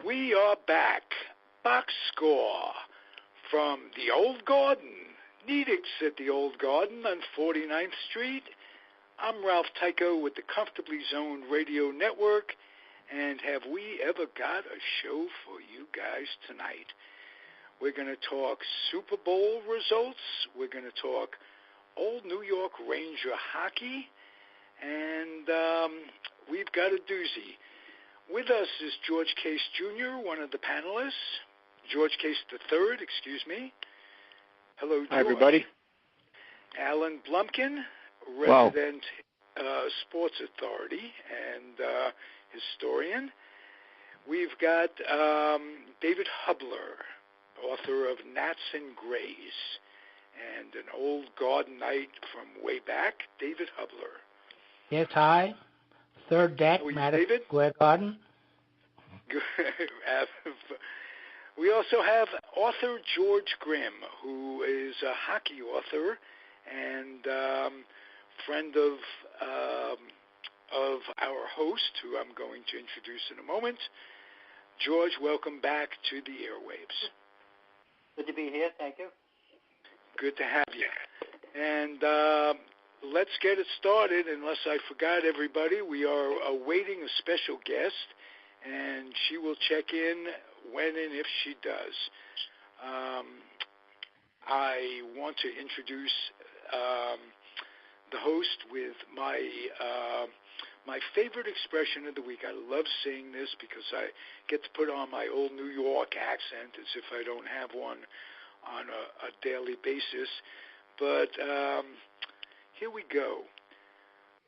We are back. Box score from the Old Garden. Nedick's at the Old Garden on 49th Street. I'm Ralph Tycho with the Comfortably Zoned Radio Network, and have we ever got a show for you guys tonight? We're going to talk Super Bowl results. We're going to talk Old New York Ranger hockey, and we've got a doozy. With us is George Case Jr., one of the panelists. George Case III, excuse me. Hello, George. Hi, everybody. Alan Blumpkin, resident sports authority and historian. We've got David Hubler, author of Gnats and Grays, and an old Gardenite from way back, David Hubler. Yes, hi. Third deck, Madison Square Garden. We also have author George Grimm, who is a hockey author and friend of our host, who I'm going to introduce in a moment. George, welcome back to the airwaves. Good to be here. Thank you. Good to have you. And let's get it started. Unless I forgot everybody, we are awaiting a special guest, and she will check in when and if she does. I want to introduce the host with my favorite expression of the week. I love saying this because I get to put on my old New York accent as if I don't have one on a daily basis. But here we go.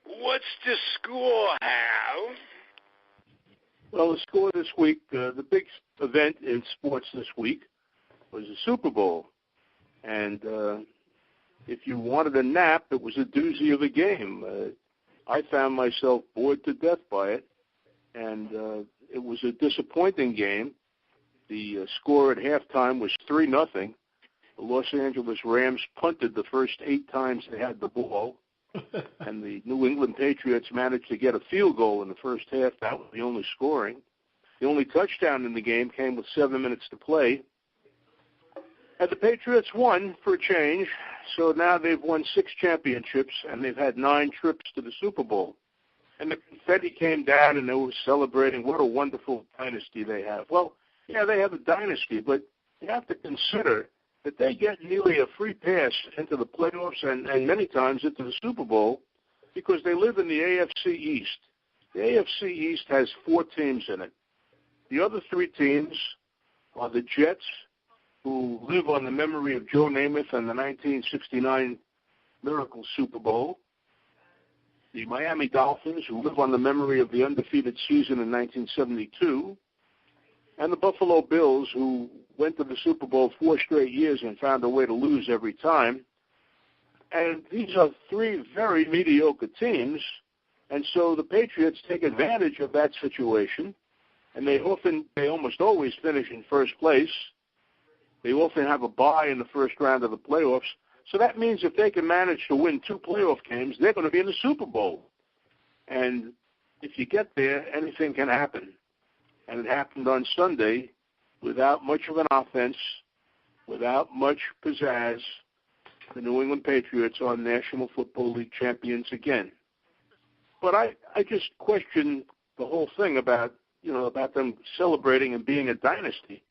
What's the score, Hal? Well, the score this week, the big event in sports this week was the Super Bowl. And if you wanted a nap, it was a doozy of a game. I found myself bored to death by it, and it was a disappointing game. The score at halftime was 3-0. The Los Angeles Rams punted the first 8 times they had the ball, and the New England Patriots managed to get a field goal in the first half. That was the only scoring. The only touchdown in the game came with 7 minutes to play. And the Patriots won for a change, so now they've won 6 championships, and they've had 9 trips to the Super Bowl. And the confetti came down, and they were celebrating what a wonderful dynasty they have. Well, yeah, they have a dynasty, but you have to consider that they get nearly a free pass into the playoffs and many times into the Super Bowl because they live in the AFC East. The AFC East has 4 teams in it. The other 3 teams are the Jets, who live on the memory of Joe Namath and the 1969 Miracle Super Bowl. The Miami Dolphins, who live on the memory of the undefeated season in 1972. And the Buffalo Bills, who went to the Super Bowl 4 straight years and found a way to lose every time. And these are 3 very mediocre teams, and so the Patriots take advantage of that situation, and they almost always finish in first place. They often have a bye in the first round of the playoffs, so that means if they can manage to win 2 playoff games, they're going to be in the Super Bowl. And if you get there, anything can happen. And it happened on Sunday without much of an offense, without much pizzazz. The New England Patriots are National Football League champions again. But I just question the whole thing about them celebrating and being a dynasty.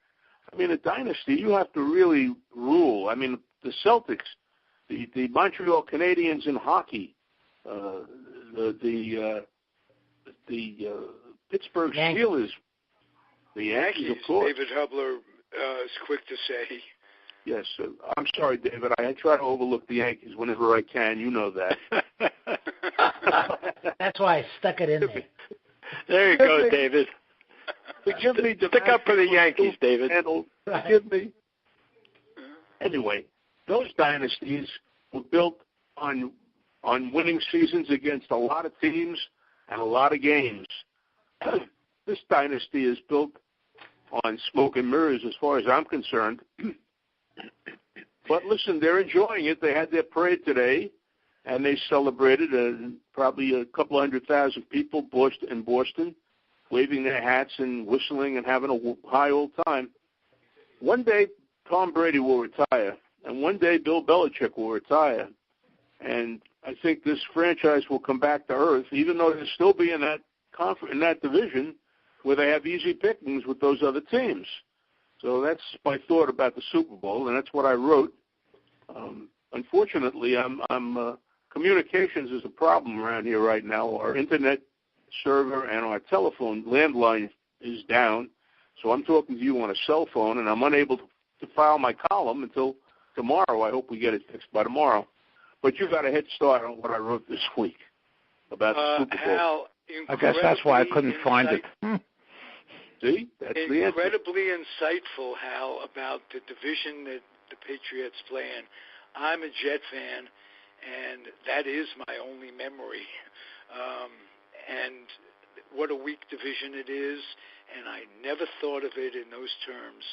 I mean, a dynasty, you have to really rule. I mean, the Celtics, the Montreal Canadiens in hockey, the Pittsburgh Steelers, the Yankees, of course. David Hubler is quick to say. Yes, I'm sorry, David. I try to overlook the Yankees whenever I can. You know that. That's why I stuck it in there. There you go, David. Forgive me. Stick up for the Yankees, David. Forgive me. Anyway, those dynasties were built on winning seasons against a lot of teams and a lot of games. This dynasty is built on smoke and mirrors as far as I'm concerned. But listen, they're enjoying it. They had their parade today, and they celebrated probably a couple 100,000 people in Boston. waving their hats and whistling and having a high old time. One day, Tom Brady will retire, and one day Bill Belichick will retire. And I think this franchise will come back to earth, even though they'll still be in that division where they have easy pickings with those other teams. So that's my thought about the Super Bowl, and that's what I wrote. Unfortunately, communications is a problem around here right now. Our internet server and our telephone landline is down, so I'm talking to you on a cell phone, and I'm unable to file my column until tomorrow. I hope we get it fixed by tomorrow. But you got a head start on what I wrote this week about the Super Bowl. Hal, I guess that's why I couldn't find it. See, that's the answer. Incredibly insightful, Hal, about the division that the Patriots play in. I'm a Jet fan, and that is my only memory. And what a weak division it is, and I never thought of it in those terms.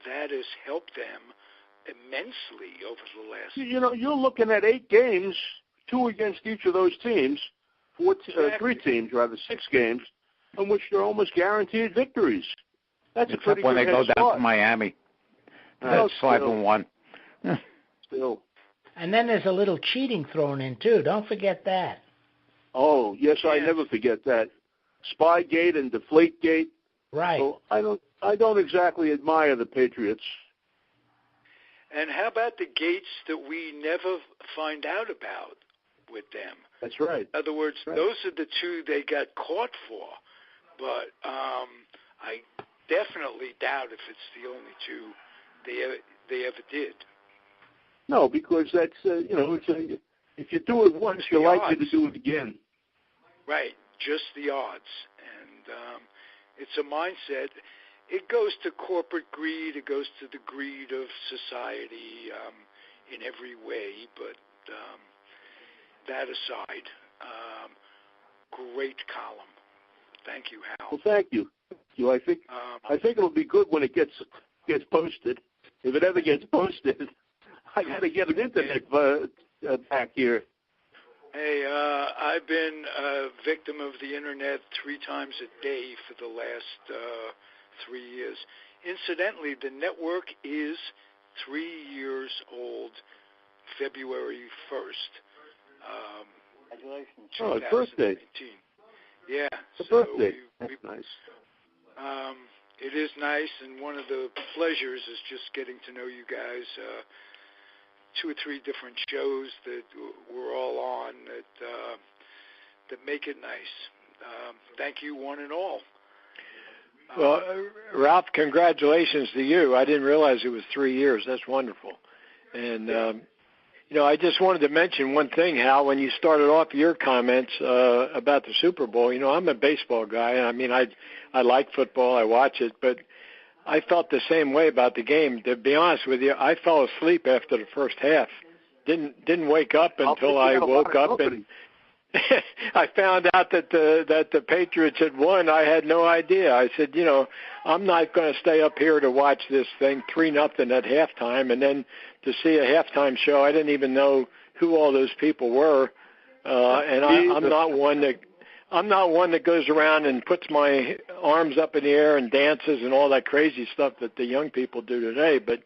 That has helped them immensely over the last... You're looking at 8 games, 2 against each of those teams, 3 teams, rather, 6 games, in which they're almost guaranteed victories. That's a pretty good when they go start. down to Miami. That's 5-1. Still. And then there's a little cheating thrown in, too. Don't forget that. Oh, yes, I never forget that. Spygate and Deflategate. Right. So I don't exactly admire the Patriots. And how about the gates that we never find out about with them? That's right. In other words, those are the 2 they got caught for. But I definitely doubt if it's the only 2 they ever did. No, because that's, if you do it once, you're likely to do it again. Right, just the odds. And it's a mindset. It goes to corporate greed. It goes to the greed of society in every way. But that aside, great column. Thank you, Hal. Well, thank you. I think it'll be good when it gets posted. If it ever gets posted, I got to get an internet back here. Hey, I've been a victim of the internet 3 times a day for the last 3 years. Incidentally, the network is 3 years old, February 1st. Congratulations. Oh, it's birthday. Yeah. It's a birthday. That's nice. It is nice, and one of the pleasures is just getting to know you guys. 2 or 3 different shows that we're all on that make it nice. Thank you, one and all. Well, Ralph, congratulations to you. I didn't realize it was 3 years. That's wonderful. And, I just wanted to mention one thing, Hal, when you started off your comments about the Super Bowl. I'm a baseball guy. I mean, I like football. I watch it. But I felt the same way about the game. To be honest with you, I fell asleep after the first half. Didn't wake up until I woke up and I found out that the Patriots had won. I had no idea. I said, I'm not going to stay up here to watch this thing 3-0 at halftime, and then to see a halftime show. I didn't even know who all those people were, and I'm not one that goes around and puts my arms up in the air and dances and all that crazy stuff that the young people do today. But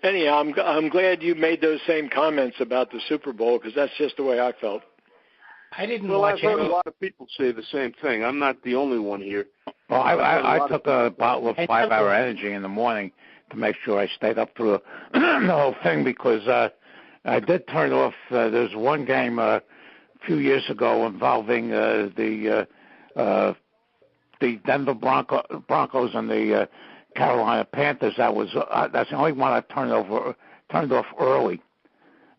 anyhow, I'm glad you made those same comments about the Super Bowl, because that's just the way I felt. I didn't watch I've heard a lot of people say the same thing. I'm not the only one here. Well, I took a bottle of 5-Hour Energy in the morning to make sure I stayed up through the whole thing, because I did turn off. There's one game a few years ago involving the Denver Broncos and the Carolina Panthers. That's the only one I turned off early.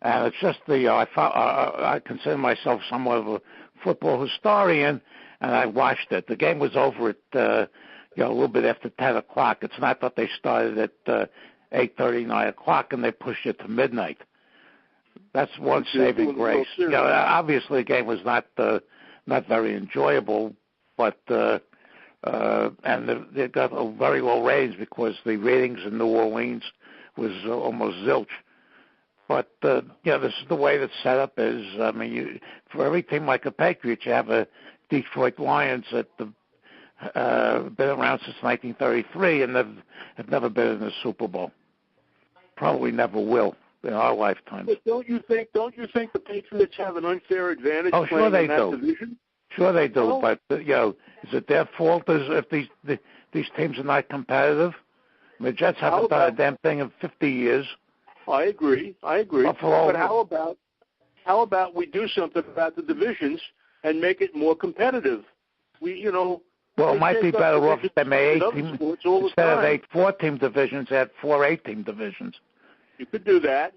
And it's just I consider myself somewhat of a football historian, and I watched it. The game was over at a little bit after 10 o'clock. It's not that they started at 8:30, 9 o'clock, and they pushed it to midnight. That's one saving grace. Obviously, the game was not very enjoyable, but and they got a very low ratings because the ratings in New Orleans was almost zilch. But, this is the way the setup is. I mean, for every team like the Patriots, you have a Detroit Lions that been around since 1933 and have never been in the Super Bowl. Probably never will in our lifetime. But don't you think the Patriots have an unfair advantage playing in that division? Sure they do, well, but is it their fault if these teams are not competitive? The Jets haven't done a damn thing in 50 years. I agree. Buffalo, but how about we do something about the divisions and make it more competitive? Well, it might be better off if they made 8 teams instead of 8 4-team divisions. They had 4 8-team divisions. You could do that.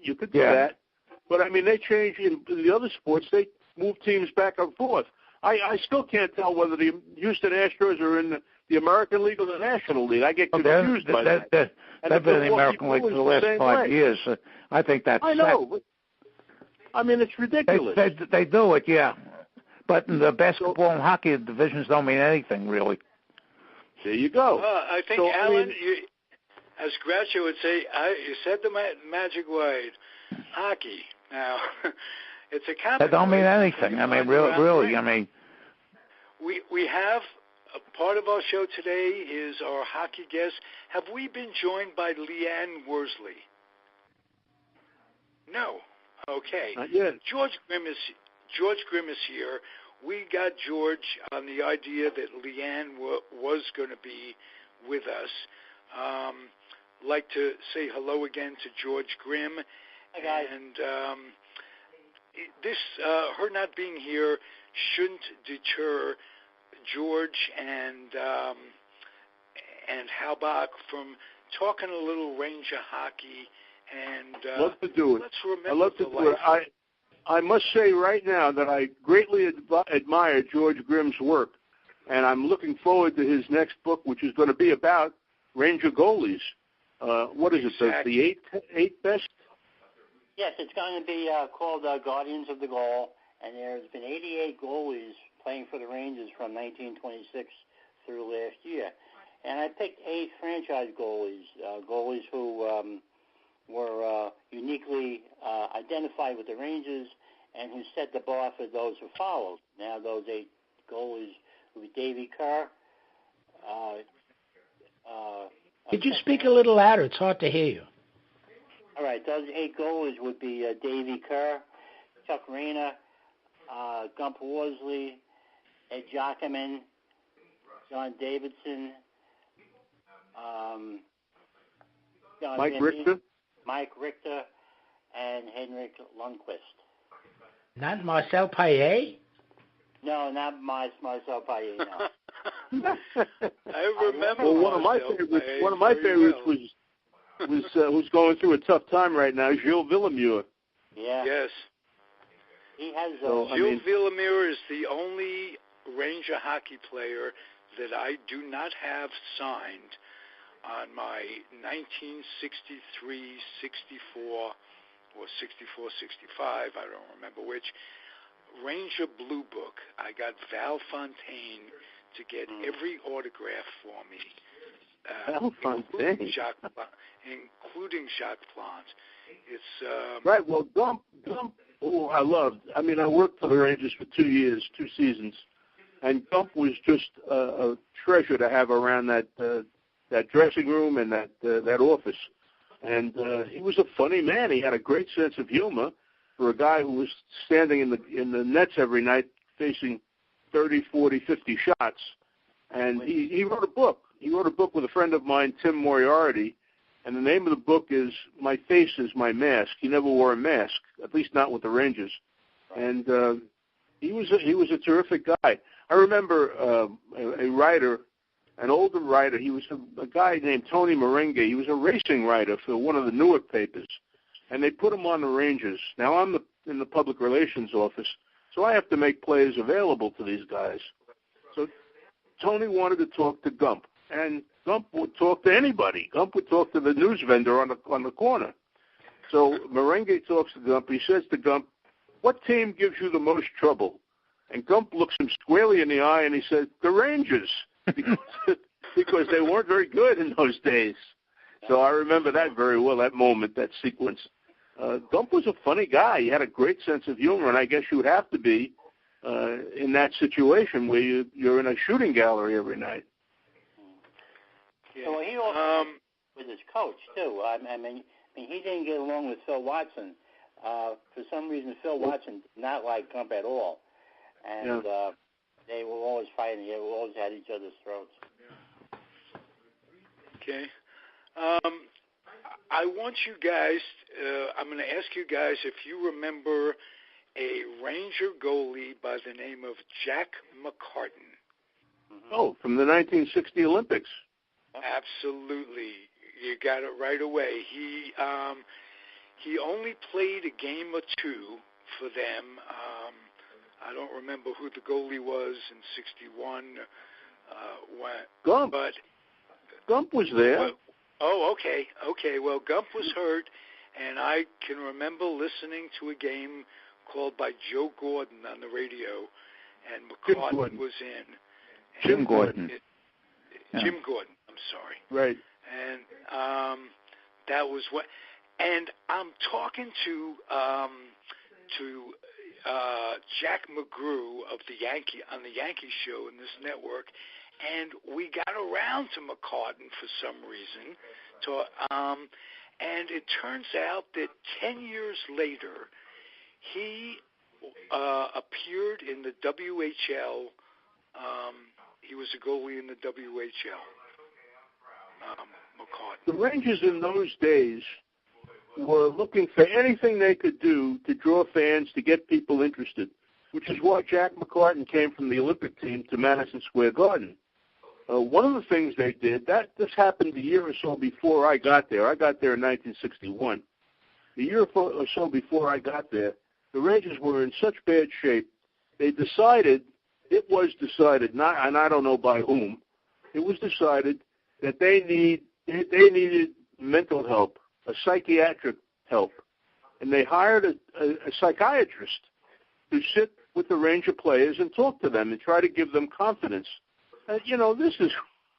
But I mean, they change in the other sports. They move teams back and forth. I still can't tell whether the Houston Astros are in the American League or the National League. I get confused by that. They've been in the American League for the last 5 years. I think that's. I know. But, I mean, it's ridiculous. They do it, yeah. But in the basketball and hockey, the divisions don't mean anything, really. There you go. I think, Alan, as Groucho would say, you said the magic word, hockey. Now, it's a common. That don't mean anything. I mean, really. I mean, we have a part of our show today is our hockey guest. Have we been joined by Leanne Worsley? No. Okay. Not yet. George Grimm is here. We got George on the idea that Leanne was going to be with us. Like to say hello again to George Grimm. Hi, guys. And her not being here shouldn't deter George and Hal Bock from talking a little Ranger hockey. And love to do it. Let's remember I love to do it. I must say right now that I greatly admire George Grimm's work, and I'm looking forward to his next book, which is going to be about Ranger goalies. What is it, the eight best? Yes, it's going to be called Guardians of the Goal, and there's been 88 goalies playing for the Rangers from 1926 through last year. And I picked 8 franchise goalies, goalies who were uniquely identified with the Rangers and who set the bar for those who followed. Now those 8 goalies would be Davy Kerr. Could you speak a little louder? It's hard to hear you. All right, those 8 goalies would be Davy Kerr, Chuck Rayner, Gump Worsley, Ed Jockerman, John Davidson, John Mike Richter, and Henrik Lundqvist. Not Marcel Paillet? No, not Marcel Paillet, no. I remember. Well, one of my favorites who's going through a tough time right now, Gilles Villemure. Yeah. Yes. He has. Gilles Villemure is the only Ranger hockey player that I do not have signed on my 1963, 64, or 64, 65, I don't remember which, Ranger Blue Book. I got Val Fontaine to get every autograph for me. Val Fontaine? Including Jacques Plante. It's right, well, Gump, I loved. I mean, I worked for the Rangers for 2 seasons, and Gump was just a treasure to have around that dressing room and that office. And he was a funny man. He had a great sense of humor for a guy who was standing in the nets every night facing 30, 40, 50 shots. And he wrote a book. He wrote a book with a friend of mine, Tim Moriarty, and the name of the book is My Face is My Mask. He never wore a mask, at least not with the Rangers. And he was a terrific guy. I remember a writer, an older writer. He was a guy named Tony Merengue. He was a racing writer for one of the Newark papers, and they put him on the Rangers. Now I'm in the public relations office, so I have to make players available to these guys. So Tony wanted to talk to Gump, and Gump would talk to anybody. Gump would talk to the news vendor on the corner. So Merengue talks to Gump. He says to Gump, "What team gives you the most trouble?" And Gump looks him squarely in the eye, and he said, "The Rangers," because they weren't very good in those days. So I remember that very well, that moment, that sequence. Gump was a funny guy. He had a great sense of humor, and I guess you would have to be in that situation where you're in a shooting gallery every night. Yeah. Well, he also with his coach too. I mean, he didn't get along with Phil Watson. For some reason, Phil Watson did not like Gump at all, and they were always fighting. They always had each other's throats. Okay. I want you guys. I'm going to ask you guys if you remember a Ranger goalie by the name of Jack McCartan. Mm-hmm. Oh, from the 1960 Olympics. Absolutely. You got it right away. He only played a game or two for them. I don't remember who the goalie was in '61. Gump. But Gump was there. Well, okay. Well, Gump was hurt, and I can remember listening to a game called by Joe Gordon on the radio, and McCartan was in. Jim Gordon. Jim Gordon, I'm sorry. Right. And that was what. And I'm talking to Jack McGrew of the Yankee show in this network, and we got around to McCartan for some reason. And it turns out that 10 years later, he appeared in the WHL. He was a goalie in the WHL. McCartan. The Rangers in those days were looking for anything they could do to draw fans, to get people interested, which is why Jack McCartan came from the Olympic team to Madison Square Garden. One of the things they did, this happened a year or so before I got there. I got there in 1961. A year or so before I got there, the Rangers were in such bad shape, it was decided, and I don't know by whom, it was decided that they needed mental help, a psychiatric help, and they hired a psychiatrist to sit with the Ranger players and talk to them and try to give them confidence. This is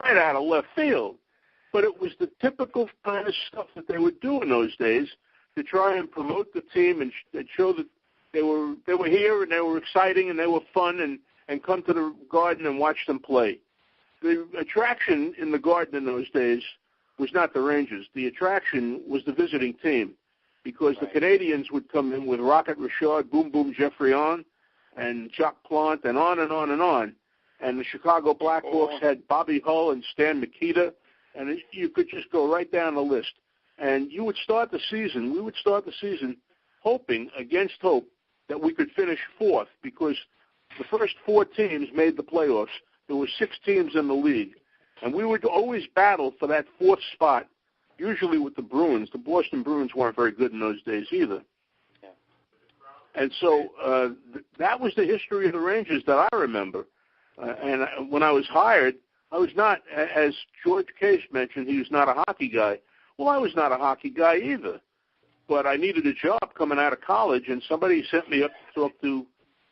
right out of left field, but it was the typical kind of stuff that they would do in those days to try and promote the team and show that they were here and they were exciting and they were fun and come to the Garden and watch them play. The attraction in the Garden in those days was not the Rangers. The attraction was the visiting team, because the Canadians would come in with Rocket Richard, Boom Boom Geoffrion, and Jacques Plante, and on and on and on. And the Chicago Blackhawks had Bobby Hull and Stan Mikita, and you could just go right down the list. And we would start the season hoping, against hope, that we could finish fourth, because the first four teams made the playoffs. There were 6 teams in the league. And we would always battle for that fourth spot, usually with the Bruins. The Boston Bruins weren't very good in those days either. Yeah. And so that was the history of the Rangers that I remember. And when I was hired, I was not, as George Case mentioned, he was not a hockey guy. Well, I was not a hockey guy either. But I needed a job coming out of college, and somebody sent me up to talk to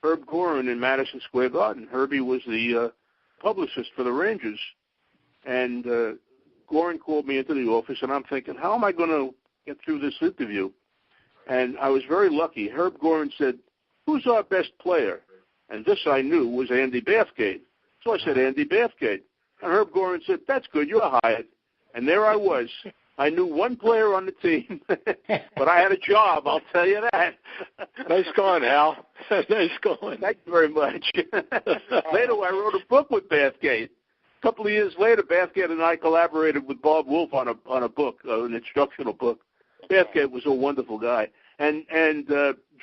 Herb Gorin in Madison Square Garden. Herbie was the publicist for the Rangers. And Gorin called me into the office, and I'm thinking, how am I going to get through this interview? And I was very lucky. Herb Gorin said, who's our best player? And this I knew was Andy Bathgate. So I said, Andy Bathgate. And Herb Gorin said, that's good, you're hired. And there I was. I knew one player on the team, but I had a job, I'll tell you that. Nice going, Hal. Nice going. Thank you very much. Later, I wrote a book with Bathgate. A couple of years later, Bathgate and I collaborated with Bob Wolf on a book, an instructional book. Bathgate was a wonderful guy. And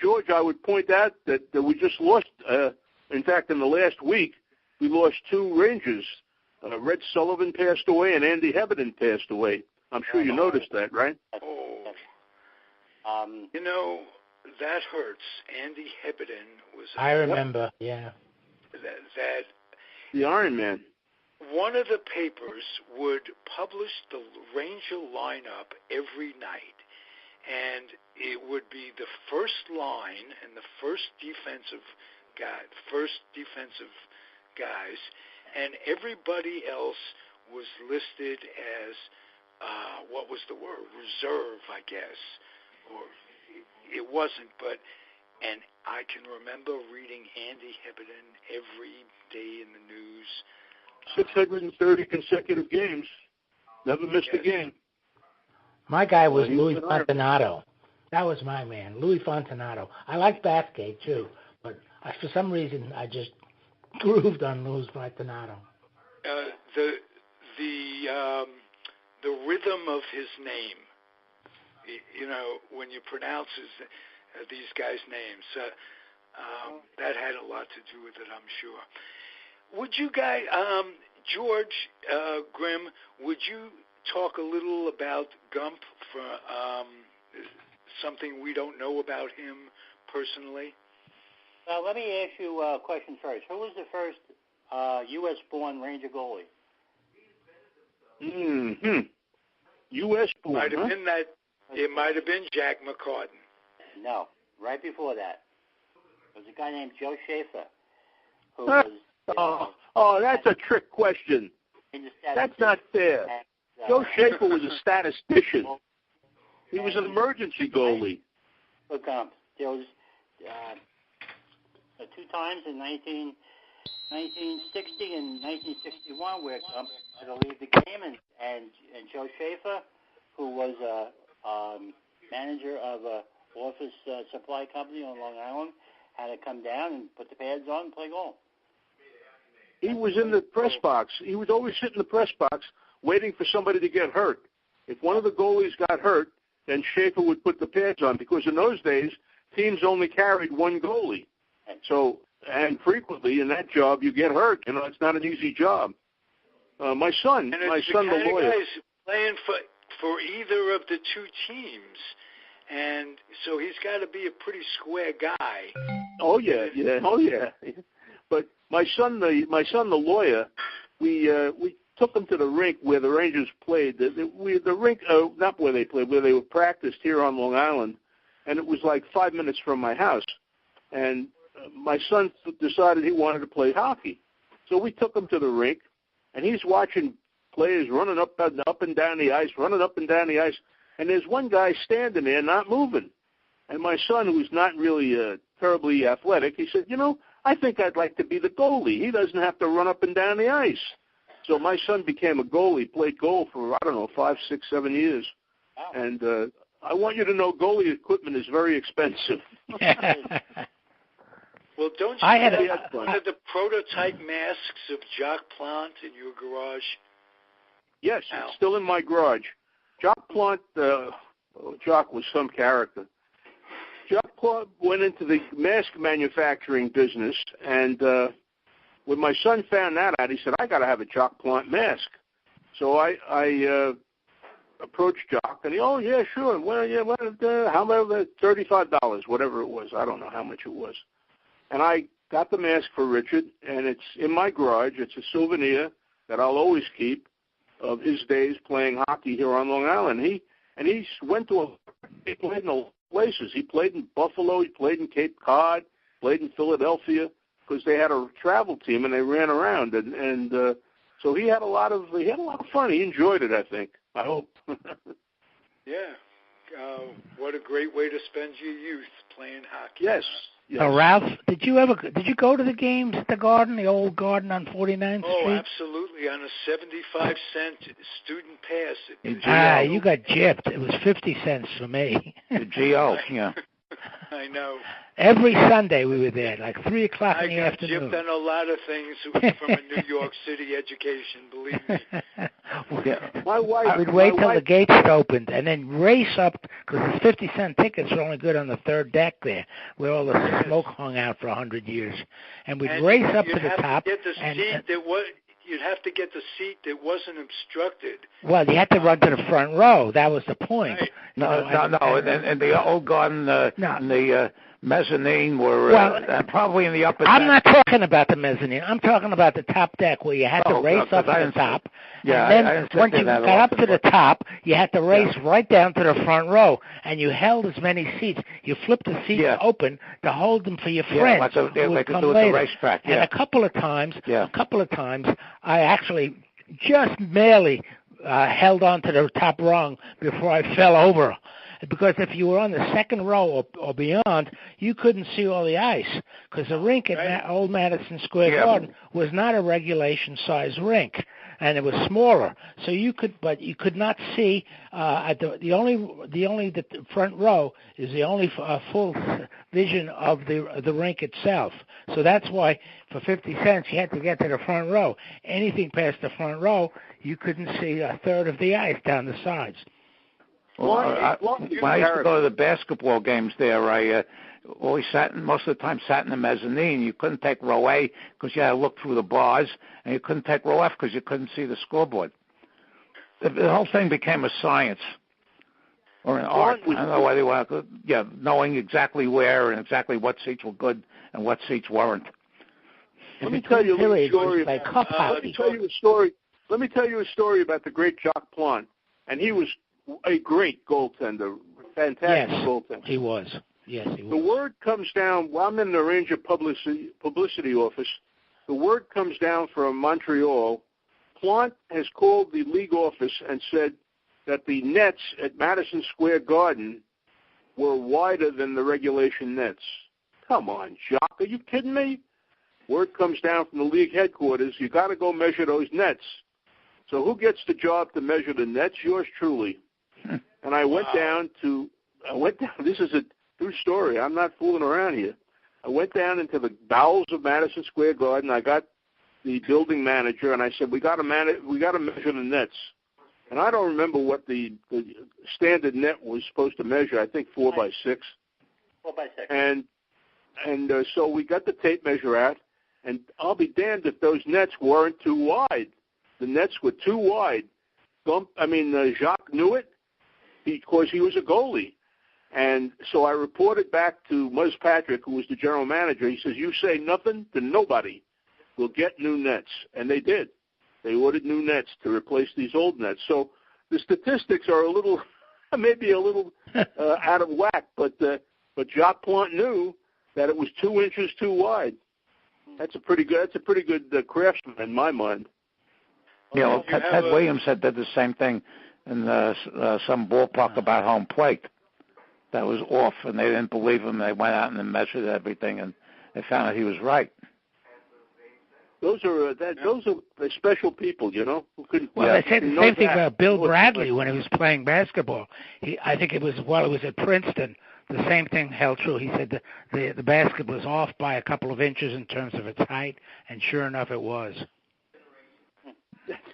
George, I would point out that we just lost, in fact, in the last week, we lost 2 Rangers. Red Sullivan passed away and Andy Hebden passed away. I'm sure you noticed that, right? Oh. That hurts. Andy Hebden was... I remember, yeah. That the Iron Man. One of the papers would publish the Ranger lineup every night, and it would be the first line and the first defensive guys, and everybody else was listed as what was the word? Reserve, I guess, or it wasn't, and I can remember reading Andy Hebden every day in the news. 630 consecutive games. Never missed a game. My guy was he Louis was an Iron. Fontinato. That was my man, Louis Fontinato. I like Bathgate too, but for some reason I just grooved on Louis Fontinato. The rhythm of his name, you know, when you pronounce these guys' names, that had a lot to do with it, I'm sure. Would you guys, George Grimm, would you talk a little about Gump for something we don't know about him personally? Well, let me ask you a question first. Who was the first U.S.-born Ranger goalie? U.S.-born, Might have been that. It might have been Jack McCartan. No, right before that. There was a guy named Joe Schaefer. Who was, that's a trick question. That's not fair. Joe Schaefer was a statistician. He was an emergency goalie. Look, there was 2 times in 1960 and 1961 where Gump had to leave the game, and Joe Schaefer, who was a manager of a office supply company on Long Island, had to come down and put the pads on and play goal. He was in the press box. He would always sit in the press box waiting for somebody to get hurt. If one of the goalies got hurt, then Schaefer would put the pads on, because in those days, teams only carried one goalie. So, and frequently in that job, you get hurt. You know, it's not an easy job. My son, the lawyer, guys playing for either of the two teams, and so he's got to be a pretty square guy. Oh yeah. But my son, the lawyer, we took him to the rink where the Rangers played. The rink, not where they played, where they were practiced here on Long Island, and it was like 5 minutes from my house. And my son decided he wanted to play hockey, so we took him to the rink, and he's watching players running up and down the ice, and there's one guy standing there not moving. And my son, who's not really terribly athletic, he said, I think I'd like to be the goalie. He doesn't have to run up and down the ice. So my son became a goalie, played goal for, 5, 6, 7 years. Wow. And I want you to know goalie equipment is very expensive. Well, don't you have one of the prototype masks of Jacques Plante in your garage? Yes, it's still in my garage. Jacques Plante, Jacques was some character. Jacques Plante went into the mask manufacturing business, and when my son found that out, he said, I got to have a Jacques Plante mask. So I approached Jacques, and he, yeah, sure. Well, yeah, how about $35, whatever it was. I don't know how much it was. And I got the mask for Richard, and it's in my garage. It's a souvenir that I'll always keep of his days playing hockey here on Long Island. He went to he played in a lot of places. He played in Buffalo. He played in Cape Cod. Played in Philadelphia, because they had a travel team and they ran around. And so he had a lot of fun. He enjoyed it, I think. I hope. Yeah. What a great way to spend your youth, playing hockey. Yes. Ralph, did you go to the games at the Garden, the old Garden on 49th Street? Oh, absolutely, on a 75-cent student pass. You got gypped. It was 50 cents for me. The GO, yeah. I know. Every Sunday we were there, like 3 o'clock in the afternoon. I got gypped on a lot of things from a New York City education, believe me. My wife. I would wait till the gates opened and then race up, because the 50-cent tickets were only good on the third deck there, where all the smoke hung out for 100 years. And we'd race up to the top. You'd have to get the seat that wasn't obstructed. Well, you had to run to the front row. That was the point. Right. No. In the old Garden, in the mezzanine were probably in the upper deck. I'm not talking about the mezzanine. I'm talking about the top deck where you had to race up to the top. Yeah, and then once you got up to the top, you had to race right down to the front row, and you held as many seats. You flipped the seats open to hold them for your friends who would come later. The racetrack. And a couple of times, I actually just barely held on to the top rung before I fell over. Because if you were on the second row or beyond, you couldn't see all the ice. Because the rink at Old Madison Square Garden was not a regulation-size rink. and it was smaller. So you could not see at the front row is the only full vision of the rink itself. So that's why for 50 cents you had to get to the front row. Anything past the front row, you couldn't see a third of the ice down the sides. Well, when I used to go to the basketball games there, I always most of the time sat in the mezzanine. You couldn't take row A because you had to look through the bars, and you couldn't take row F because you couldn't see the scoreboard. The whole thing became a science or an art. I don't know whether you want to, knowing exactly where and exactly what seats were good and what seats weren't. Let me tell you a story. Let me tell you a story about the great Jacques Plante, and he was a great goaltender, fantastic goaltender. He was. Yes, he was. The word comes down, while I'm in the Ranger publicity office, the word comes down from Montreal. Plante has called the league office and said that the nets at Madison Square Garden were wider than the regulation nets. Come on, Jacques, are you kidding me? Word comes down from the league headquarters, you got to go measure those nets. So who gets the job to measure the nets? Yours truly. And I went down, this is a true story. I'm not fooling around here. I went down into the bowels of Madison Square Garden. I got the building manager, and I said, we got to measure the nets. And I don't remember what the standard net was supposed to measure. I think 4 by 6. 4 by 6. And so we got the tape measure out, and I'll be damned if those nets weren't too wide. The nets were too wide. Jacques knew it because he was a goalie. And so I reported back to Muzz Patrick, who was the general manager. He says, you say nothing to nobody. We'll get new nets. And they did. They ordered new nets to replace these old nets. So the statistics are maybe a little out of whack, but Jacques Plante knew that it was 2 inches too wide. That's a pretty good craftsman in my mind. Yeah, well, Ted Williams did the same thing in some ballpark about home plate. That was off, and they didn't believe him. They went out and measured everything, and they found out he was right. Those are special people, you know. They said the same thing about Bill Bradley when he was playing basketball. I think it was while he was at Princeton. The same thing held true. He said the basket was off by a couple of inches in terms of its height, and sure enough, it was.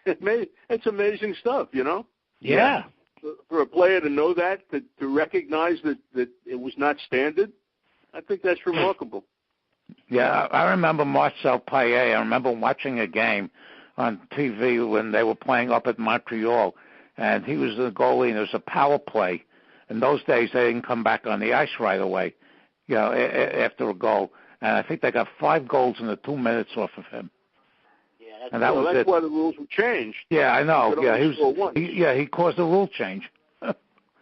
It's amazing stuff, you know. Yeah. For a player to know that, to recognize that it was not standard, I think that's remarkable. Yeah, I remember Marcel Paillet. I remember watching a game on TV when they were playing up at Montreal, and he was the goalie, and there was a power play. In those days, they didn't come back on the ice right away, after a goal. And I think they got 5 goals in the 2 minutes off of him. Yeah, that's why the rules were changed. Yeah, I know. Yeah, he caused the rule change.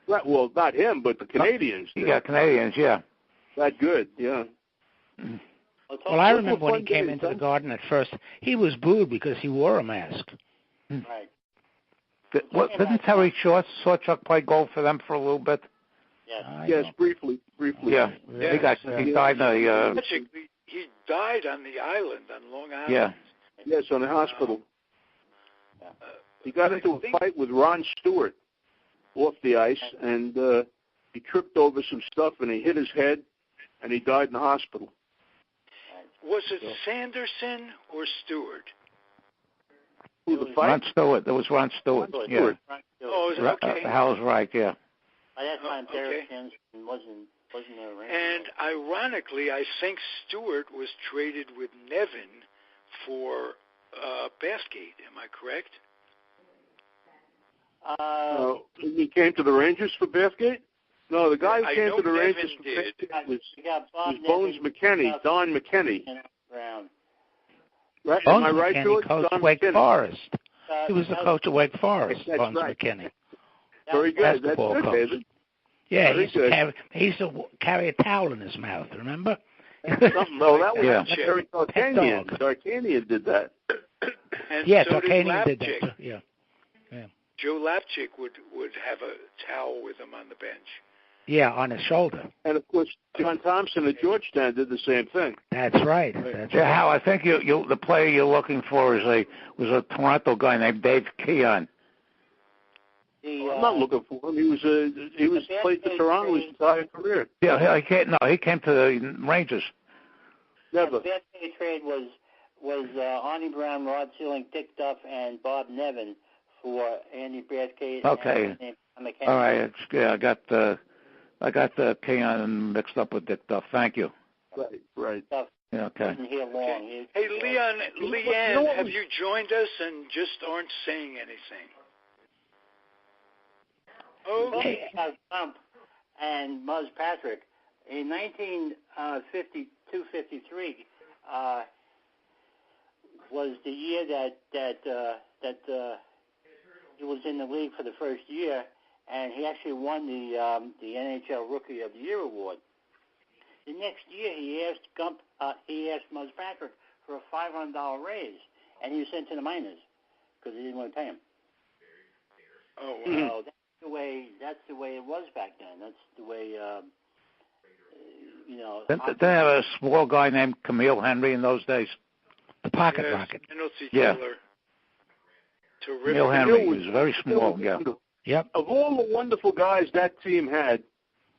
Well, not him, but the Canadians. Yeah, Canadians, yeah. That good, yeah. Well, I remember when he came into the Garden at first, he was booed because he wore a mask. Right. Didn't Terry Sawchuk play goal for them for a little bit? Yes, briefly. Yeah, he died. He died on the island, on Long Island. Yeah. Yes, on the hospital. He got into a fight with Ron Stewart off the ice, and he tripped over some stuff, and he hit his head, and he died in the hospital. Was it Sanderson or Stewart? Who, the fight? Ron Stewart. There was Ron Stewart. Yeah. Oh, is it okay? Hal's right, yeah. By that time, Derek Jensen wasn't around. And ironically, I think Stewart was traded with Nevin for Bathgate. Am I correct? He came to the Rangers for Bathgate? No, the guy who came to the Rangers for Bathgate was Bones McKenney, Don McKenney. Right? Bones Am I right, McKenney George? coached Don Wake McKenney. Forest. He was the coach of Wake Forest, That's Bones right. McKenney. Very good. That's good, David. Yeah, he used to carry a towel in his mouth, remember? No, that was Terry Tarkanian. Tarkanian did that. And so Tarkanian did that too. Yeah. Joe Lapchick would have a towel with him on the bench. Yeah, on his shoulder. And of course, John Thompson at Georgetown did the same thing. That's right. That's Yeah, right. Hal, I think the player you're looking for was a Toronto guy named Dave Keon. I'm not looking for him. He was played for Toronto his entire career. Yeah, he came to the Rangers. Never. The best pay trade was Arnie Brown, Rod Sealing, Dick Duff, and Bob Nevin for Andy Bradgate. Okay. All right. Yeah, I got the Keon mixed up with Dick Duff. Thank you. Right. Duff Yeah, okay. wasn't here long. Okay. Hey, Leanne, have you joined us and just aren't saying anything? Okay. Gump and Muzz Patrick in 1952-53 was the year that he was in the league for the first year, and he actually won the NHL Rookie of the Year award. The next year, he asked Muzz Patrick for a $500 raise, and he was sent to the minors because he didn't want to pay him. Oh, wow. So that's the way it was back then. That's the way, Didn't they have a small guy named Camille Henry in those days? The pocket rocket. Yeah. Terrific. Camille Henry was very small. Yeah. Yep. Of all the wonderful guys that team had,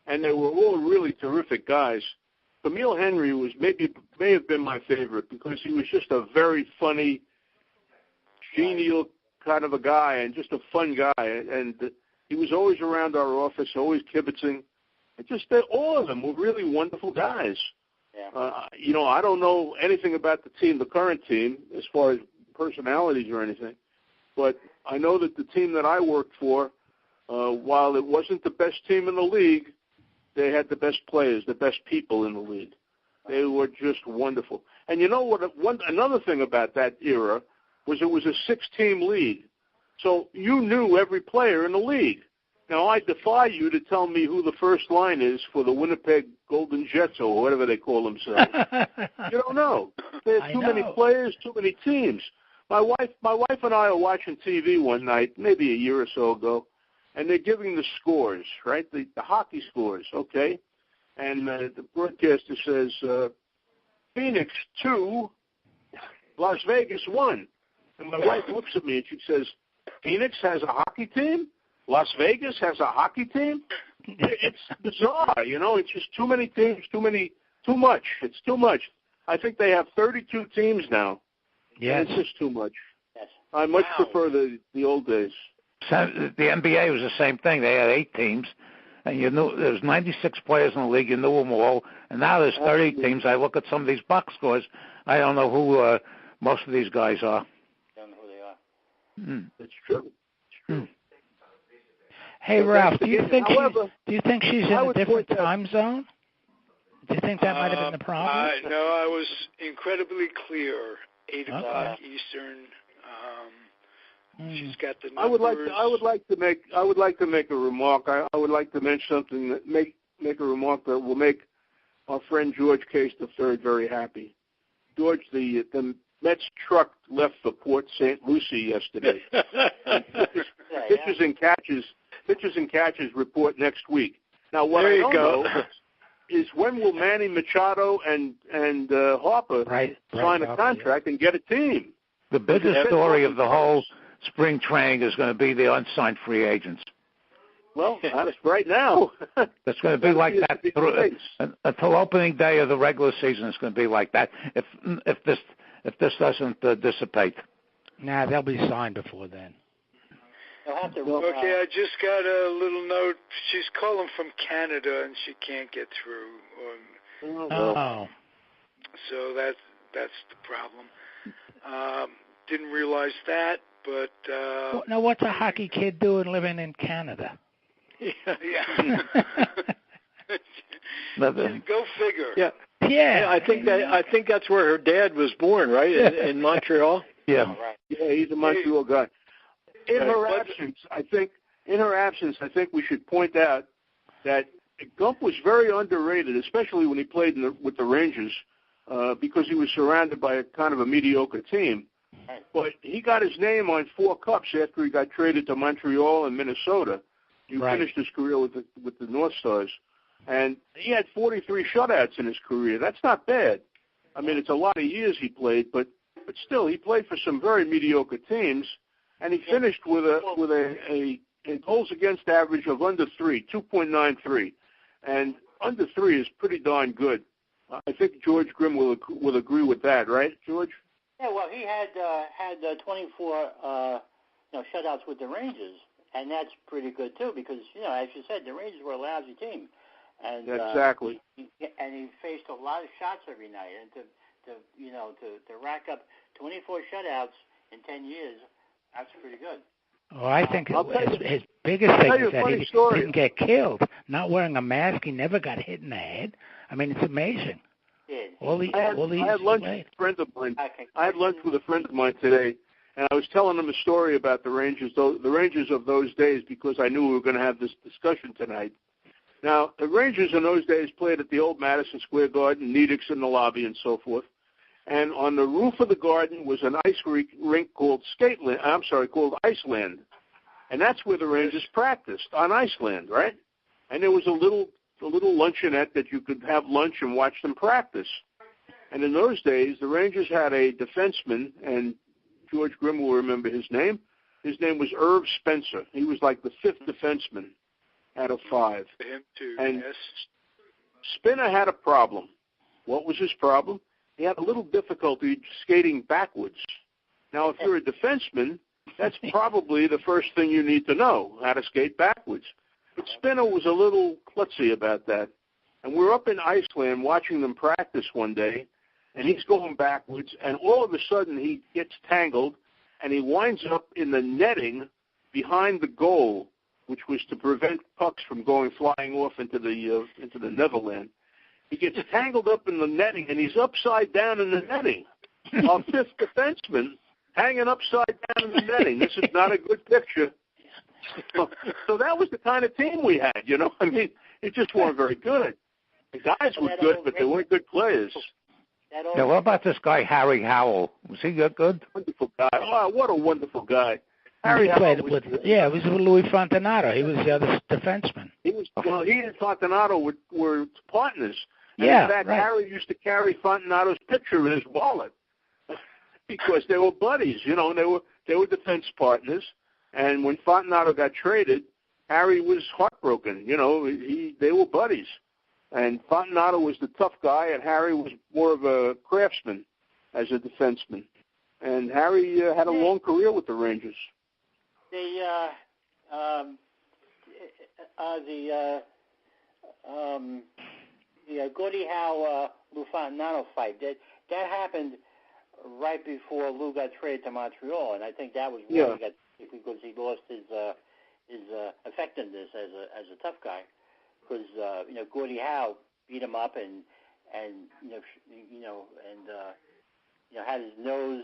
and they were all really terrific guys, Camille Henry may have been my favorite because he was just a very funny, genial kind of a guy and just a fun guy. And he was always around our office, always kibitzing. All of them were really wonderful guys. Yeah. I don't know anything about the current team, as far as personalities or anything, but I know that the team that I worked for, while it wasn't the best team in the league, they had the best players, the best people in the league. They were just wonderful. And you know what? Another thing about that era was it was a 6-team league, so you knew every player in the league. Now, I defy you to tell me who the first line is for the Winnipeg Golden Jets or whatever they call themselves. You don't know. There are too many players, too many teams. My wife and I are watching TV one night, maybe a year or so ago, and they're giving the scores, right? The hockey scores, okay? And the broadcaster says, Phoenix 2, Las Vegas 1. And my wife looks at me and she says, Phoenix has a hockey team? Las Vegas has a hockey team? It's bizarre, It's just too many teams, too much. It's too much. I think they have 32 teams now. Yeah, it's just too much. Yes. I much prefer the old days. So the NBA was the same thing. They had 8 teams, and there's 96 players in the league. You knew them all, and now there's 30 teams. I look at some of these box scores. I don't know who most of these guys are. Don't know who they are. It's true. It's true. Hey, Ralph, do you think she's in a different time zone? Do you think that might have been the problem? No, I was incredibly clear. 8 o'clock Eastern. She's got the numbers. I would like to make a remark. I would like to mention something that make a remark that will make our friend George Case III very happy. George, the Mets truck left for Port St. Lucie yesterday. Pitchers and catches report next week. Now, what I don't know is when will Manny Machado and Harper sign a contract and get a team? The biggest story of the whole spring training is going to be the unsigned free agents. Well, that's right now. It's going to be like that until opening day of the regular season. It's going to be like that. If this doesn't dissipate. Nah, they'll be signed before then. Okay, I just got a little note. She's calling from Canada and she can't get through. So that's the problem. Didn't realize that, but now what's a hockey kid doing living in Canada? Yeah. Go figure. Yeah. I think that's where her dad was born, right? In Montreal. Yeah. Yeah, he's a Montreal guy. In her absence, I think we should point out that Gump was very underrated, especially when he played with the Rangers, because he was surrounded by a kind of a mediocre team. But he got his name on 4 cups after he got traded to Montreal and Minnesota. He finished his career with the North Stars, and he had 43 shutouts in his career. That's not bad. I mean, it's a lot of years he played, but still, he played for some very mediocre teams, and he finished with a goals against average of under 3, 2.93, and under 3 is pretty darn good. I think George Grimm will agree with that, right, George? Yeah, well, he had 24 shutouts with the Rangers, and that's pretty good too because as you said, the Rangers were a lousy team, and exactly. And he faced a lot of shots every night, and to rack up 24 shutouts in 10 years, that's pretty good. Oh, I think his biggest thing is that he didn't get killed. Not wearing a mask, he never got hit in the head. I mean, it's amazing. I had lunch with a friend of mine. I had lunch with a friend of mine today, and I was telling him a story about the Rangers of those days because I knew we were going to have this discussion tonight. Now, the Rangers in those days played at the old Madison Square Garden, Nedick's in the lobby, and so forth. And on the roof of the garden was an ice rink called Iceland. And that's where the Rangers practiced, on Iceland, right? And there was a little luncheonette that you could have lunch and watch them practice. And in those days, the Rangers had a defenseman, and George Grimm will remember his name. His name was Irv Spencer. He was like the 5th defenseman out of 5. Him too, and yes. Spinner had a problem. What was his problem? He had a little difficulty skating backwards. Now, if you're a defenseman, that's probably the first thing you need to know, how to skate backwards. But Spinner was a little klutzy about that. And we're up in Iceland watching them practice one day, and he's going backwards, and all of a sudden he gets tangled, and he winds up in the netting behind the goal, which was to prevent pucks from flying off into the Netherlands. He gets tangled up in the netting, and he's upside down in the netting. Our 5th defenseman hanging upside down in the netting. This is not a good picture. So that was the kind of team we had, I mean, it just weren't very good. The guys were good, but they weren't good players. Yeah, what about this guy, Harry Howell? Was he good? Wonderful guy. Oh, what a wonderful guy. Harry played with Louis Fontanato. He was the other defenseman. He and Fontanato were partners. And in fact, right. Harry used to carry Fontanato's picture in his wallet because they were buddies, and they were defense partners. And when Fontanato got traded, Harry was heartbroken. They were buddies. And Fontanato was the tough guy, and Harry was more of a craftsman as a defenseman. And Harry had a long career with the Rangers. The Gordie Howe Lou Fontanato fight that happened right before Lou got traded to Montreal, and I think that was why he got because he lost his effectiveness as a tough guy. Because Gordie Howe beat him up and had his nose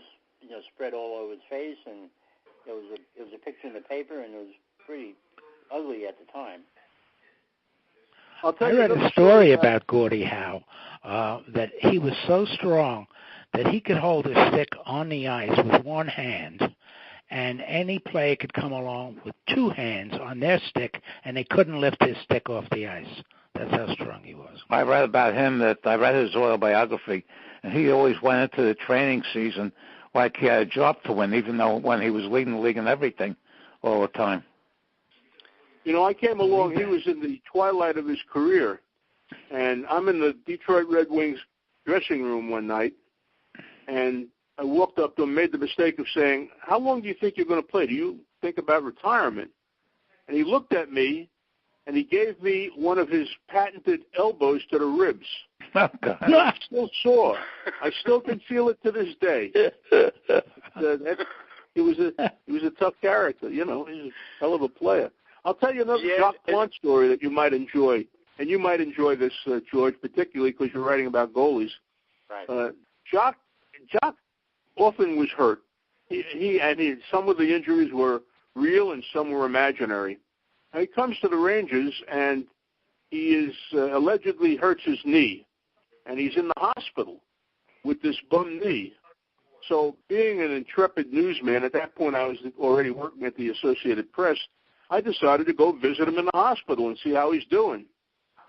spread all over his face, and it was a picture in the paper, and it was pretty ugly at the time. I read a story about Gordie Howe that he was so strong that he could hold his stick on the ice with one hand, and any player could come along with 2 hands on their stick, and they couldn't lift his stick off the ice. That's how strong he was. I read about him I read his autobiography, and he always went into the training season like he had a job to win, even though when he was leading the league and everything all the time. I came along, he was in the twilight of his career, and I'm in the Detroit Red Wings dressing room one night, and I walked up to him, made the mistake of saying, "How long do you think you're going to play? Do you think about retirement?" And he looked at me, and he gave me one of his patented elbows to the ribs. Oh, God. I'm still sore. I still can feel it to this day. He was a tough character, He's a hell of a player. I'll tell you another Jacques Plante story that you might enjoy, and you might enjoy this, George, particularly because you're writing about goalies. Right. Jacques often was hurt. Some of the injuries were real and some were imaginary. Now, he comes to the Rangers, and he allegedly hurts his knee, and he's in the hospital with this bum knee. So being an intrepid newsman, at that point I was already working at the Associated Press, I decided to go visit him in the hospital and see how he's doing.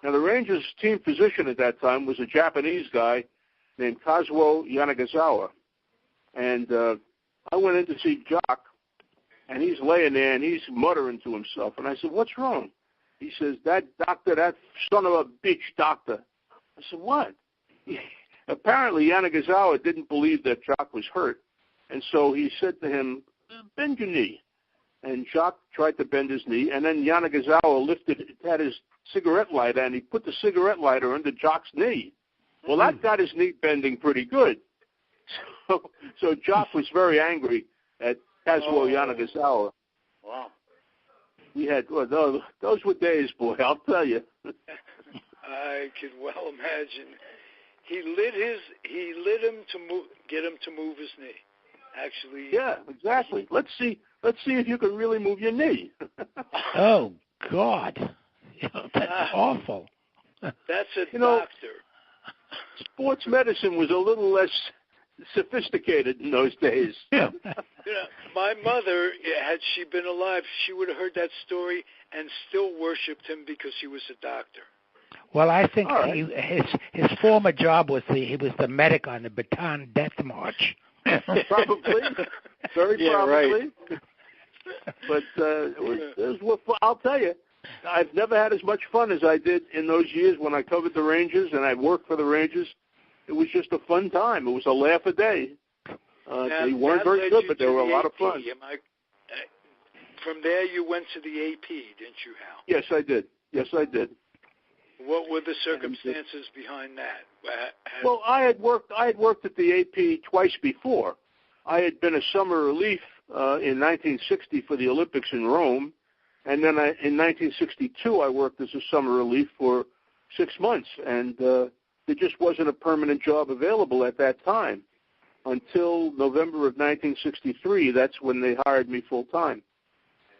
Now, the Rangers team physician at that time was a Japanese guy named Kazuo Yanagisawa. And I went in to see Jacques, and he's laying there, and he's muttering to himself. And I said, what's wrong? He says, that doctor, that son of a bitch doctor. I said, what? Apparently, Yanagisawa didn't believe that Jacques was hurt. And so he said to him, bend your knee. And Jacques tried to bend his knee, and then Yanagisawa had his cigarette lighter, and he put the cigarette lighter under Jacques' knee. Well, that got his knee bending pretty good. So Jacques was very angry at Kazuo Yanagisawa. Wow. We had those were days, boy. I'll tell you. I can well imagine. He lit him to get him to move his knee. Actually. Yeah, exactly. Let's see if you can really move your knee. Oh God, that's awful. That's a doctor. Sports medicine was a little less sophisticated in those days. Yeah. My mother, had she been alive, she would have heard that story and still worshipped him because he was a doctor. Well, I think his former job was he was the medic on the Bataan Death March. Probably, very probably. Right. But it was I'll tell you, I've never had as much fun as I did in those years when I covered the Rangers and I worked for the Rangers. It was just a fun time. It was a laugh a day. They weren't very good, but they were a lot of fun. From there, you went to the AP, didn't you, Hal? Yes, I did. What were the circumstances behind that? Well, I had worked at the AP twice before. I had been a summer relief in 1960 for the Olympics in Rome, and then in 1962 I worked as a summer relief for 6 months, and there just wasn't a permanent job available at that time until November of 1963. That's when they hired me full time.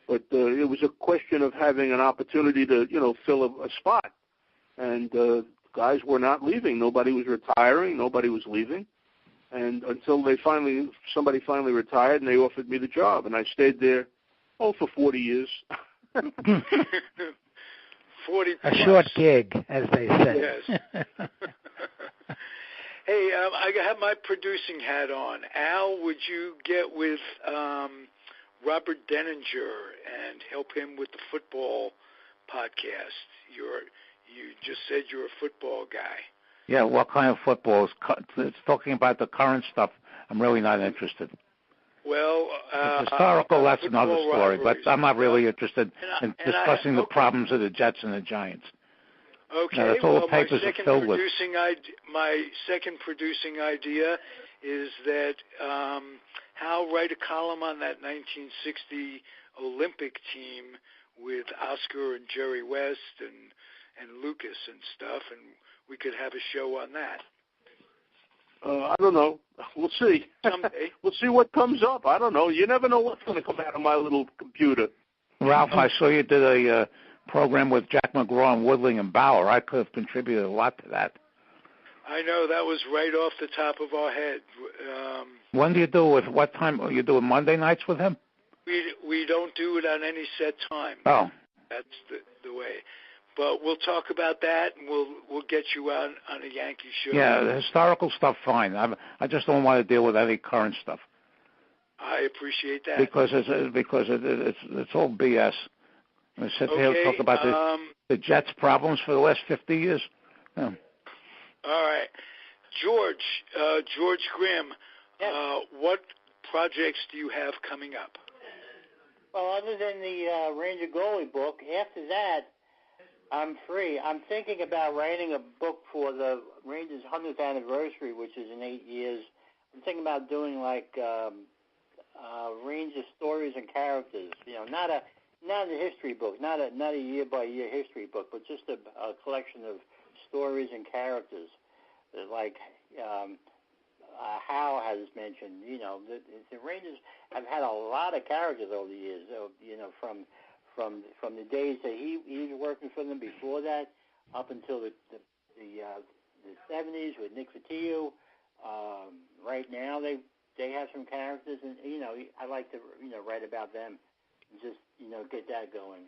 But it was a question of having an opportunity to, fill a spot. And guys were not leaving. Nobody was retiring. Nobody was leaving. And until somebody finally retired, and they offered me the job. And I stayed there, for 40 years. 40 A short gig, as they say. Yes. Hey, I have my producing hat on. Al, would you get with Robert Denninger and help him with the football podcast? You just said you're a football guy. Yeah, what kind of football? It's talking about the current stuff. I'm really not interested. Well, historical, that's another story, but I'm not really interested in discussing the problems of the Jets and the Giants. Okay, that's all the papers are filled with. My second producing idea is that Hal write a column on that 1960 Olympic team with Oscar and Jerry West and Lucas and stuff, and we could have a show on that. I don't know. We'll see. Someday. We'll see what comes up. I don't know. You never know what's going to come out of my little computer. Ralph, I saw you did a program with Jack McGraw and Woodling and Bauer. I could have contributed a lot to that. I know. That was right off the top of our head. When do you do it? What time? You do it Monday nights with him? We don't do it on any set time. Oh. That's the way. But we'll talk about that, and we'll get you on a Yankee show. Yeah, the historical stuff, fine. I just don't want to deal with any current stuff. I appreciate that. Because it's all BS. I sit here and talk about the Jets' problems for the last 50 years. Yeah. All right. George Grimm, yes. What projects do you have coming up? Well, other than the Ranger Goalie book, after that, I'm free. I'm thinking about writing a book for the Rangers' 100th anniversary, which is in 8 years. I'm thinking about doing Ranger stories and characters. Not a history book, not a year-by-year history book, but just a collection of stories and characters. Like Hal has mentioned, the Rangers have had a lot of characters over the years. From the days that he was working for them before that, up until the 70s with Nick Vitillo. Right now they have some characters, and I like to write about them just get that going.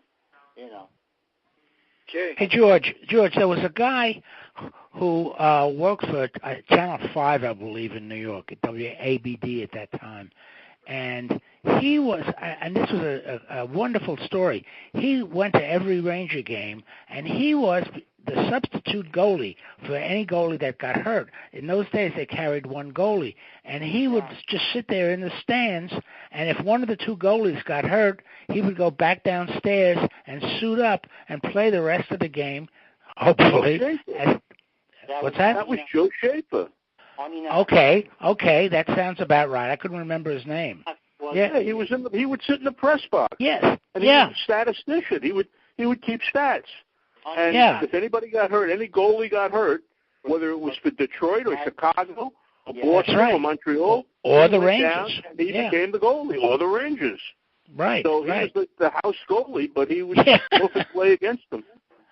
Okay. Hey, George, there was a guy who worked for Channel 5, I believe, in New York, at WABD at that time. And he was, and this was a wonderful story, he went to every Ranger game, and he was the substitute goalie for any goalie that got hurt. In those days, they carried one goalie, and he would just sit there in the stands, and if one of the two goalies got hurt, he would go back downstairs and suit up and play the rest of the game, hopefully. What's that? That was Joe Schaefer. Okay, that sounds about right. I couldn't remember his name. Yeah, he would sit in the press box. Yes. And he was a statistician. He would keep stats. And if anybody got hurt, any goalie got hurt, whether it was for Detroit or Chicago or Boston or Montreal, or the Rangers, and he became the goalie, or the Rangers. Right. So he was the house goalie, but he would often play against them.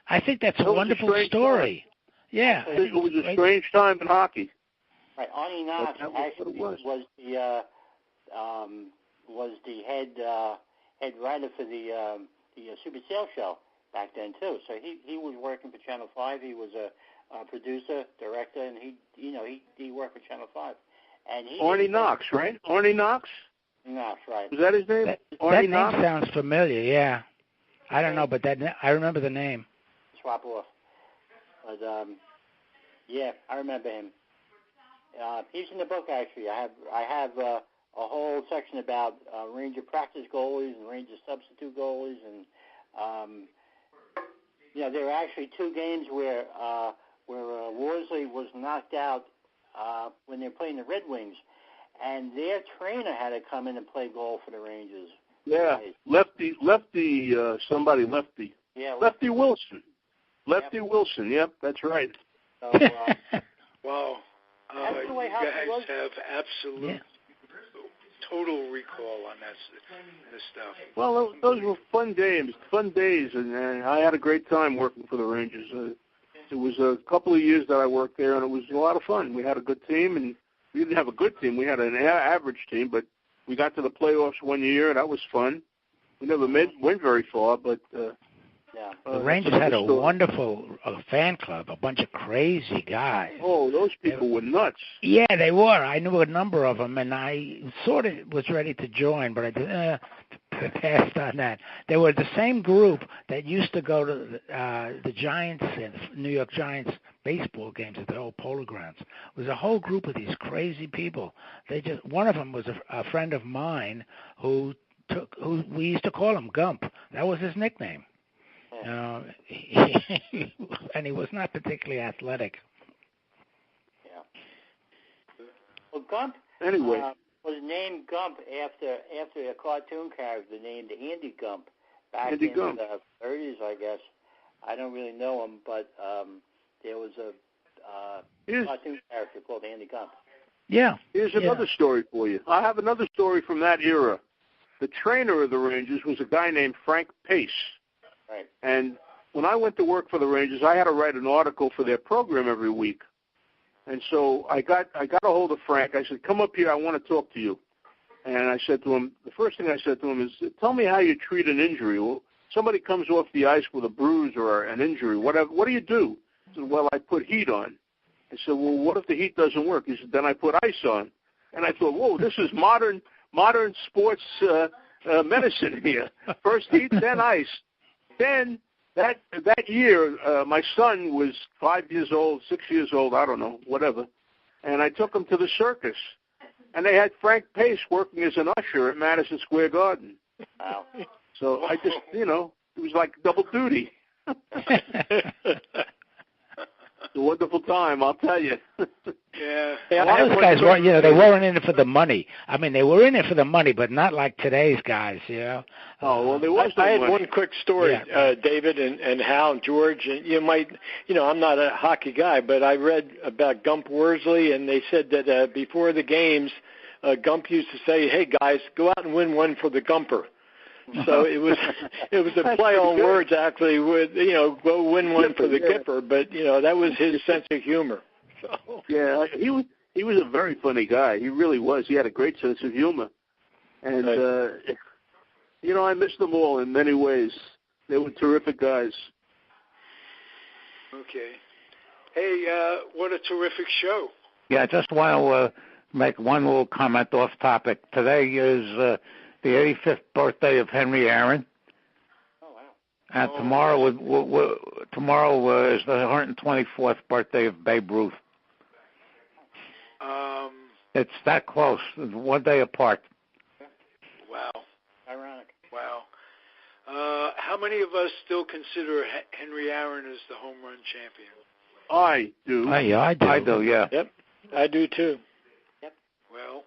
I think that's a wonderful story. Time. Yeah. It was a strange time in hockey. Right. Arnie Knox actually was the head writer for the Super Sale Show back then too. So he was working for Channel 5. He was a producer, director, and he worked for Channel 5. And Arnie Knox, right? Arnie Knox. Knox, right? Was that his name? That name sounds familiar. Yeah. I don't know, but I remember the name. Swap off. But yeah, I remember him. He's in the book actually. I have a whole section about Ranger practice goalies and Ranger substitute goalies, and there were actually two games where Worsley was knocked out when they were playing the Red Wings, and their trainer had to come in and play goal for the Rangers. Yeah, lefty. Yeah, Lefty Wilson. Lefty Wilson. Yep, that's right. So, wow. That's the way you guys have absolute, total recall on this stuff. Well, those were fun days, and I had a great time working for the Rangers. It was a couple of years that I worked there, and it was a lot of fun. We had a good team, and we didn't have a good team. We had an average team, but we got to the playoffs one year, and that was fun. We never went very far, but... the Rangers had a wonderful fan club, a bunch of crazy guys. Oh, those people were nuts. Yeah, they were. I knew a number of them, and I sort of was ready to join, but I passed on that. They were the same group that used to go to the Giants and New York Giants baseball games at the old Polo Grounds. It was a whole group of these crazy people. One of them was a friend of mine who we used to call him Gump. That was his nickname. And he was not particularly athletic. Yeah. Well, Gump was named Gump after a cartoon character named Andy Gump back in the 30s, I guess. I don't really know him, but there was a cartoon character called Andy Gump. Yeah. Here's another story for you. I have another story from that era. The trainer of the Rangers was a guy named Frank Pace. Right. And when I went to work for the Rangers, I had to write an article for their program every week. And so I got a hold of Frank. I said, "Come up here. I want to talk to you." And I said to him, the first thing I said to him is, "Tell me how you treat an injury. Well, somebody comes off the ice with a bruise or an injury. Whatever. What do you do?" He said, "Well, I put heat on." I said, "Well, what if the heat doesn't work?" He said, "Then I put ice on." And I thought, "Whoa, this is modern sports medicine here. First heat, then ice." Then that year, my son was 5 years old, 6 years old, I don't know, whatever. And I took him to the circus. And they had Frank Pace working as an usher at Madison Square Garden. Wow. So I just, it was like double duty. It's a wonderful time, I'll tell you. Yeah. Those guys weren't, they weren't in it for the money. I mean, they were in it for the money, but not like today's guys, Oh, well, there was I had money. one quick story, David and Hal and George. And you might, I'm not a hockey guy, but I read about Gump Worsley, and they said that before the games, Gump used to say, "Hey, guys, go out and win one for the Gumper." So it was a play on words, actually, with go win one for the Gipper, but that was his sense of humor. So. Yeah, he was a very funny guy. He really was. He had a great sense of humor, and I miss them all in many ways. They were terrific guys. Okay. Hey, what a terrific show. Yeah, I just want to make one little comment off topic. Today is the 85th birthday of Henry Aaron. Oh, wow. And tomorrow is the 124th birthday of Babe Ruth. It's that close, one day apart. Wow. Ironic. Wow. How many of us still consider Henry Aaron as the home run champion? I do. Yeah, I do. I do, yeah. Yep, I do too. Yep. Well,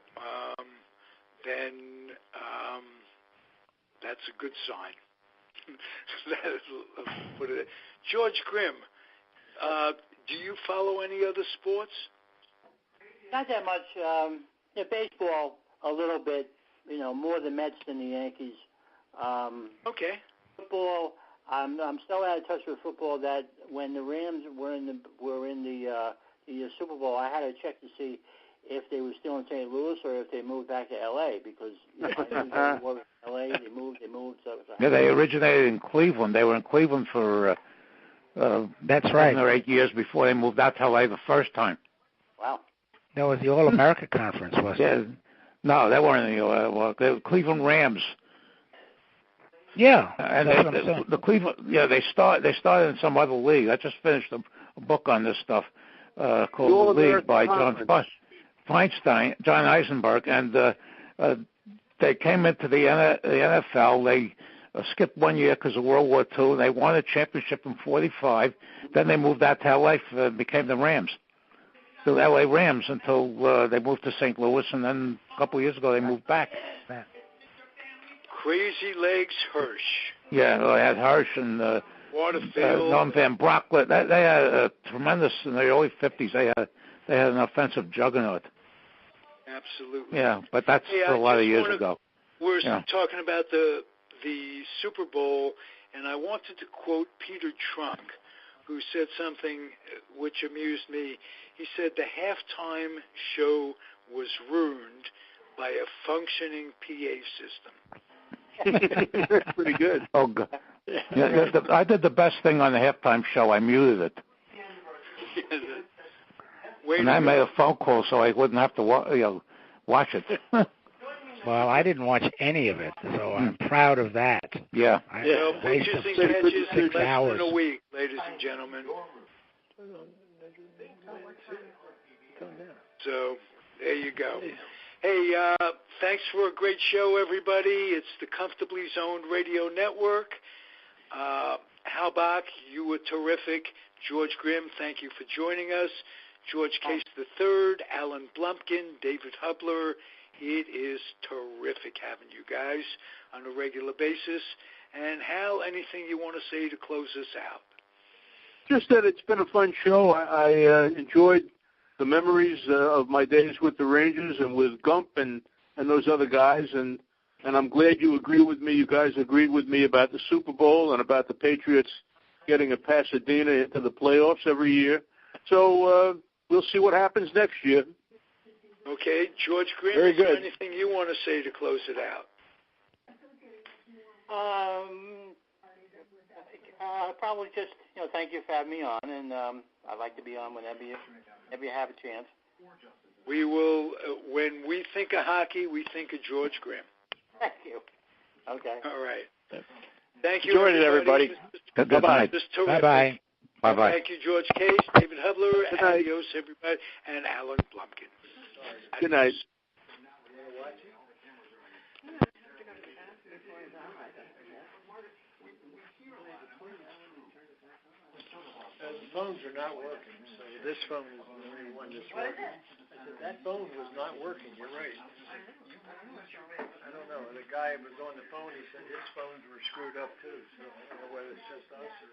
then that's a good sign. Put it. George Grimm, do you follow any other sports? Not that much. Baseball a little bit. More the Mets than the Yankees. Okay. Football. I'm so out of touch with football that when the Rams were in the Super Bowl, I had to check to see if they were still in St. Louis or if they moved back to L.A. because I knew they were in L.A. They moved. So yeah, they originated in Cleveland. They were in Cleveland for that's right. 7 or 8 years before they moved out to L.A. the first time. Wow. That was the All-America Conference, wasn't it? Yeah. No, they weren't in the they were Cleveland Rams. Yeah, and that's what I'm saying. the Cleveland, they started in some other league. I just finished a book on this stuff called The League by John Eisenberg, and they came into the NFL. They skipped 1 year because of World War II, and they won a championship in '45. Then they moved out to LA, became the Rams, the LA Rams, until they moved to St. Louis, and then a couple of years ago they moved back. Crazy Legs Hirsch. Yeah, they had Hirsch and Waterfield. Norm Van Brocklet. They had a tremendous in the early '50s. They had an offensive juggernaut. Absolutely. Yeah, but that's a lot of years ago. We're talking about the Super Bowl, and I wanted to quote Peter Trunk, who said something which amused me. He said the halftime show was ruined by a functioning PA system. That's pretty good. Oh, God. Yeah, I did the best thing on the halftime show. I muted it. And I made a phone call so I wouldn't have to watch it. Well, I didn't watch any of it, so I'm proud of that. Yeah. Pitches and catches in less than a week, ladies and gentlemen. So, there you go. Hey, thanks for a great show, everybody. It's the Comfortably Zoned Radio Network. Hal Bock, you were terrific. George Grimm, thank you for joining us. George Case III, Alan Blumpkin, David Hubler. It is terrific having you guys on a regular basis. And Hal, anything you want to say to close us out? Just that it's been a fun show. I enjoyed the memories of my days with the Rangers and with Gump and those other guys, and I'm glad you agree with me. You guys agreed with me about the Super Bowl and about the Patriots getting a Pasadena into the playoffs every year. So we'll see what happens next year. Okay, George Grimm, Very good. Is there anything you want to say to close it out? Probably just, thank you for having me on, and I'd like to be on whenever you have a chance. We will, when we think of hockey, we think of George Grimm. Thank you. Okay. All right. Thank you, Enjoyed it, everybody. Bye-bye. Bye-bye. Bye-bye. Thank you, George Case, David Hubler, adios, everybody, and Alan Blumpkin. Good night. The phones are not working, so this phone is the only one that's working. I said, that phone was not working, you're right. I don't know, the guy was on the phone, he said his phones were screwed up too, so I don't know whether it's just us or...